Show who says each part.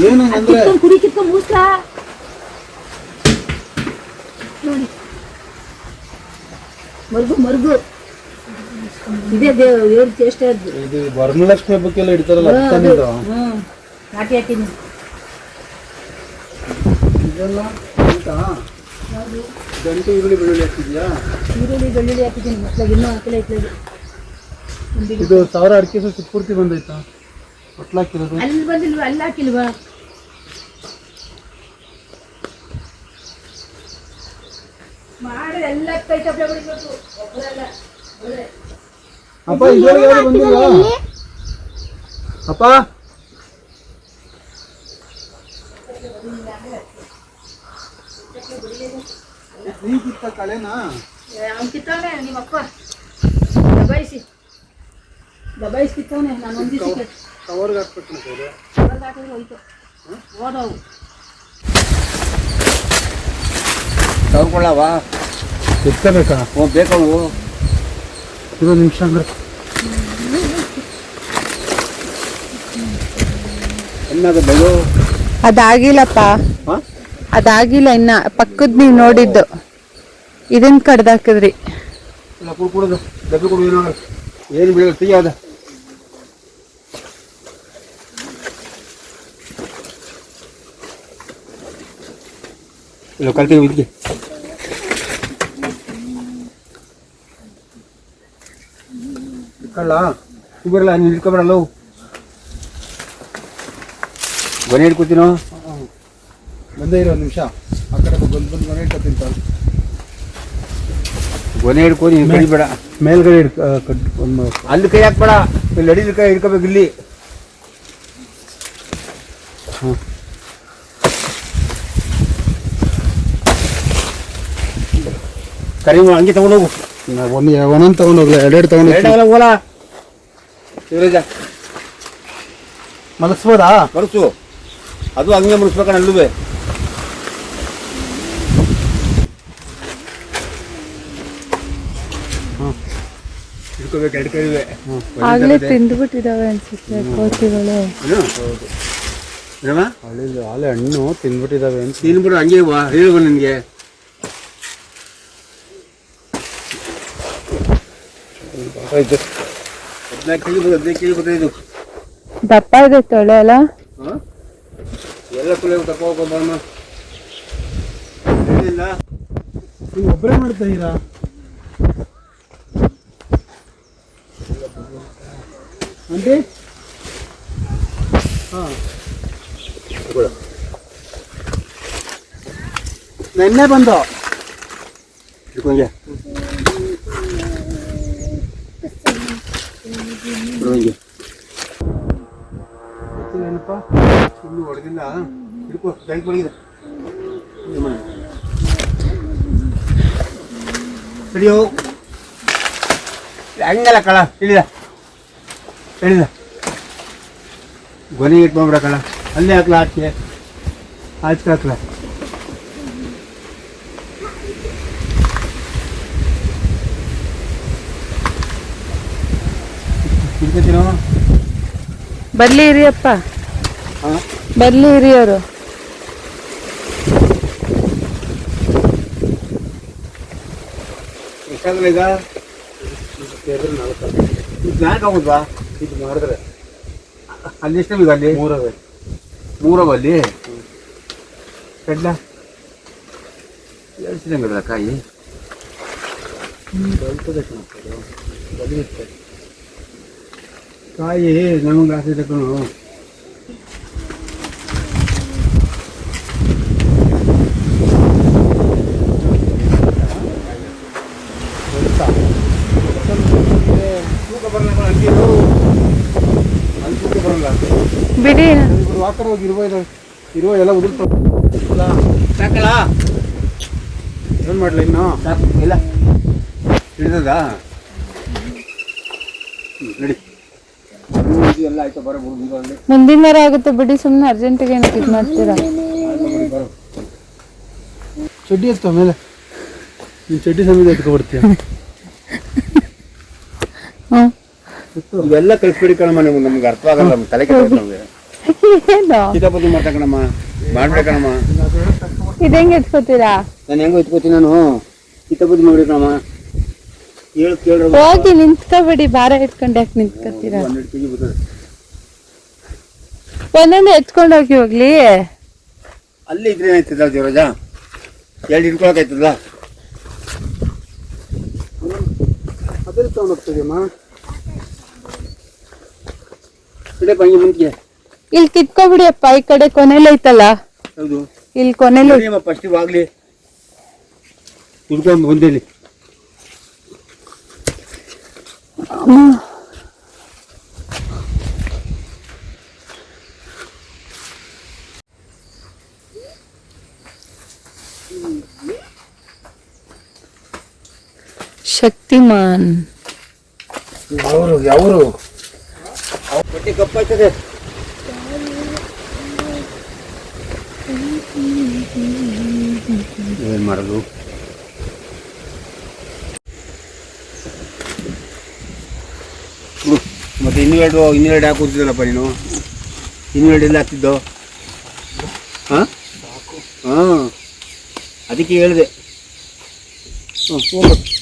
Speaker 1: ಏನು ಅಂದ್ರೆ
Speaker 2: ಕುರಿ ಕಿತ್ಕೊಂಡ್ ಮೂಸ್ಲಾ ನೋಡಿ ಮರ್ಗು ಇದೇ ದೇವ್ರ ಚೇಷ್ಟ
Speaker 1: ಇದು ವರಮಹಾಲಕ್ಷ್ಮಿ ಹಬ್ಬಕ್ಕೆಲ್ಲ ಇಡ್ತಾರಲ್ಲ
Speaker 2: ನಾಟಿ ಹಾಕಿನಿ
Speaker 1: ಇದೆಲ್ಲ ಗಂಟು ಈರುಳ್ಳಿ ಬೆಳ್ಳುಳ್ಳಿ ಹಾಕಿದ್ಯಾ?
Speaker 2: ಈರುಳ್ಳಿ ಬೆಳ್ಳುಳ್ಳಿ ಹಾಕಿದ್ದೀನಿ ಮಕ್ಳಿಗೆ ಇನ್ನೂ ಹಾಕಿಲ್ಲ ಇಟ್ಲಾಗಿ.
Speaker 1: ಇದು 1000 ಅಡಿಕೆ ಸಸಿ ಪೂರ್ತಿ ಬಂದೈತಾ? ಹೊಟ್ಲ ಹಾಕಿರೋದು
Speaker 2: ಅಲ್ಲಿ ಬಂದಿಲ್ವಾ? ಅಲ್ಲಿ ಹಾಕಿಲ್ವಾ? ಮಾಡಿ ಎಲ್ಲ ಕೈ ತಪ್ಪಲೆ ಬಿಡಬೇಕು ಒಬ್ಬರಲ್ಲ.
Speaker 1: ಅಪ್ಪ ಇದುವರೆಗೆ ಯಾರು ಬಂದಿಲ್ಲ ಅಪ್ಪ. ನೀ ಕಿತ್ತ ಕಳೆನಾ?
Speaker 2: ಅವ್ನು ಕಿತ್ತವನೆ ನಿಮ್ಮಪ್ಪ ದಬಾಯಿಸಿ ಕಿತ್ತವನೆ. ನಾನು ಒಂದು ದಿವಸ
Speaker 1: ಕವರ್ಗೆ ಹಾಕ್ಬೇಕು ಕವರ್ಗೆ
Speaker 2: ಹಾಕಿದ್ರೆ ಹೋಯ್ತು ಓದವು
Speaker 3: ತಗೊಳ್ಳವಾ?
Speaker 1: ಎತ್ತಬೇಕಾ?
Speaker 3: ಬೇಕವು
Speaker 1: ಇದು ನಿಮಿಷ ಅಂದ್ರೆ
Speaker 4: ಅದಾಗಿಲ್ಲಪ್ಪ, ಅದಾಗಿಲ್ಲ ಇನ್ನ. ಪಕ್ಕದ ನೀವು ನೋಡಿದ್ದು ಇದನ್ನ ಕಡ್ದಾಕಿದ್ರಿ.
Speaker 3: ಕುಡ್ದು ಡಬ್ಬಿ ಕೊಡು. ಏನು ಬಿಡ ತೆಗಿಯೋದ ಇಲ್ಲ ಕಲ್ತೀವಿ ಇದಕ್ಕೆ ಇಟ್ಕೊಳ್ಳ ಬರಲ್ಲ. ನೀನು ಇಟ್ಕೊಬರಲ್ಲ. ಗೊನೆ ಹಿಡ್ಕೊತೀನೋ?
Speaker 1: ಬಂದೇ ಇರೋ ನಿಮಿಷ. ಆ ಕಡೆ ಬಂದು ಮನೆ ಇಟ್ಕೊತೀನಿ.
Speaker 3: ಗೊನೆ ಹಿಡ್ಕೊ. ನೀನು ಕಡಿಬೇಡ.
Speaker 1: ಮೇಲ್ಗಡೆ
Speaker 3: ಅಲ್ಲಿ ಕೈ ಹಾಕ್ಬೇಡ. ಇಲ್ಲಿ ಅಡಿದ ಕೈ ಹಿಡ್ಕೋಬೇಕು. ಇಲ್ಲಿ ಕರಿ ಹಂಗೆ ತಗೊಂಡೋಗು.
Speaker 1: ಒಂದೊಂದು ತಗೊಂಡೋಗ್ಲ, ಎರಡೆರಡು ತಗೊಂಡೋಗ್ಲ.
Speaker 3: ಹೋಲ ಶಿವರಾಜ
Speaker 1: ಮಲಸ್ಬೋದಾ?
Speaker 3: ಮನಸ್ಸು ಅದು ಹಂಗೆ ಮುಗಿಸ್ಬೇಕ. ನಲ್ಲುವೆ ಹಿಡ್ಕೋಬೇಕು. ಎರಡು ಕೈವೆ
Speaker 4: ಆಗ್ಲೇ ತಿಂದ್ಬಿಟ್ಟಿದಾವೆ ಅನ್ಸುತ್ತೆ ಕೋತಿಗಳು.
Speaker 1: ಹಾಲೆ ಹಣ್ಣು ತಿಂದ್ಬಿಟ್ಟಿದಾವೆ ಅಂತ.
Speaker 3: ತಿನ್ಬಿಡು. ಹಂಗೆ ಹೇಳುವ ನಿನ್ಗೆ. ಆಯ್ತು 14 15 15
Speaker 4: ದಪ್ಪ ಇದೆ ತೊಳೆ ಅಲ್ಲ.
Speaker 3: ಎಲ್ಲ ಕುಲೆ ತಗೋಬಂದಮ್ಮ. ಏನಿಲ್ಲ,
Speaker 1: ನೀವು ಒಬ್ಬರೇ ಮಾಡ್ತಾ ಇದ್ದೀರಾ? ಆಂಟಿ ಹಾಂ ನೆನ್ನೆ ಬಂದು
Speaker 3: ಹಿಡ್ಕೊಂಗೆ
Speaker 1: ಏನಪ್ಪ
Speaker 3: ಇನ್ನು ಹೊಡೆದಿಲ್ಲ. ಹಿಡ್ಕೊ. ಗಂಟು ಹೊಡಿದೆ ಹಿಡಿಯೋ. ಹಂಗಲ್ಲ ಕಳ. ಹಿಡಿದ ಗೊನೆ ಇಟ್ಕೊಂಡ್ಬಿಡ ಕಳ. ಅಲ್ಲೇ ಹಾಕ್ಲ. ಆಚೆ ಹಾಕ್ಲ. ಹಿಡ್ಕೊತೀನೋ?
Speaker 4: ಬರ್ಲಿ ಇರಿಯಪ್ಪ, ಬರ್ಲಿ ಹಿರಿಯವರು.
Speaker 3: ಎಷ್ಟಾಗಲ್ಲ ಈಗ? ಯಾಕೆ ಆಗುದ್ವಾ?
Speaker 1: ಇದು ಮಾಡಿದ್ರೆ
Speaker 3: ಅಲ್ಲಿ ಎಷ್ಟು ಈಗ? ಅಲ್ಲಿ ಮೂರವಲ್ಲಿ ಕಡ್ಲ ಎಷ್ಟಿದಂಗಲ್ಲ ಕಾಯಿ ಕಾಯಿ ನಮಗೆ ಆಸೆ ತಕೊಂಡು
Speaker 4: ಬಿಡಿ.
Speaker 1: ವಾಕರ್ ಹೋಗಿ ಇರುವ ಎಲ್ಲ ಉದುರ್ತ
Speaker 3: ಸಾಕಲ್ಲ.
Speaker 1: ಏನು ಮಾಡಲಿ ಇನ್ನು?
Speaker 3: ಸಾಕು ಇಲ್ಲ ಹಿಡಿದದ ನಡಿ. ಎಲ್ಲ ಆಯ್ತು ಬರೋ
Speaker 4: ಮುಂದಿನ ವಾರ ಆಗುತ್ತೆ ಬಿಡಿ. ಸುಮ್ಮನೆ ಅರ್ಜೆಂಟಿಗೆ ಏನಕ್ಕೆ ಇದು ಮಾಡ್ತೀರಾ?
Speaker 1: ಚಡ್ಡಿ ಎತ್ತ ಮೇಲೆ ನೀನು ಚಡ್ಡಿ ಸಮೇತ ಎತ್ಕೊಬಿಡ್ತೀಯ.
Speaker 3: ಇವೆಲ್ಲ ಕಲ್ಸ್ಬಿಡಿ ಕಣಮ್ಮ. ನಮ್ಗೆ ಅರ್ಥ ಆಗಲ್ಲ. ನಮ್ಮ ತಲೆ ಕೆಟ್ಟ ನಮಗೆ
Speaker 4: ಏನು
Speaker 3: ಕಿತಾಪತಿ ಮಾಡ್ತಾ ಕಣಮ್ಮ, ಮಾಡ್ಬೇಕಣಮ್ಮ.
Speaker 4: ಇದು ಹೆಂಗೆ ಎತ್ಕೋತೀರಾ?
Speaker 3: ನಾನು ಹೆಂಗೋ ಎತ್ಕೋತೀನಿ ನಾನು, ಕಿತಾಪತಿ ಮಾಡ್ಬೇಕಣಮ್ಮ. ಕೇಳ್ರ
Speaker 4: ಹೋಗಿ ನಿಂತ್ಕೋಬೇಡಿ, ಭಾರ ಇಟ್ಕೊಂಡು ಯಾಕೆ ನಿಂತ್ಕೋತೀರಾ?
Speaker 3: 12 kg ಬರ್ತದೆ.
Speaker 4: ಒಂದೊಂದು ಎತ್ಕೊಂಡು ಹೋಗಿ ಹೋಗ್ಲಿ.
Speaker 3: ಅಲ್ಲಿ ಇದ್ರೆ ಏನಾಯ್ತದ ದೇವರಾಜ, 2 ಹಿಡ್ಕೊಳಕಾಯ್ತದ.
Speaker 1: ಅದೇ ತಗೊಂಡೋಗ್ತಿದೆಯಮ್ಮ.
Speaker 3: ಇಡಪ್ಪ ಹಂಗೆ ಮುಂದೆ.
Speaker 4: ಇಲ್ಲಿ ಕಿತ್ಕೊಬಿಡಿ ಅಪ್ಪ, ಈ ಕಡೆ ಕೊನೆಲಿ ಐತಲ್ಲ,
Speaker 3: ಹೌದು
Speaker 4: ಇಲ್ಲಿ ಕೊನೆಲಿ.
Speaker 3: ಫಸ್ಟ್ ಆಗ್ಲಿ ಹಿಡ್ಕೊಂಡು ಬಂದೇಲಿ.
Speaker 4: ಶಕ್ತಿಮಾನ್
Speaker 3: ಯಾವರು ಹೊಟ್ಟೆ ಕಪ್ಪಾಯ್ತದೆ. ಏನ್ ಮಾಡೋದು? ಮತ್ತೆ ಇನ್ನೆರಡು ಯಾಕೆ ಕೂತಿದ್ದಲ್ಲಪ್ಪ ನೀನು? 2 ಎಲ್ಲ ಹಾಕ್ತಿದ್ದೋ? ಹಾಂ, ಅದಕ್ಕೆ ಹೇಳಿದೆ. ಹೋಗ್ಬೇಕು.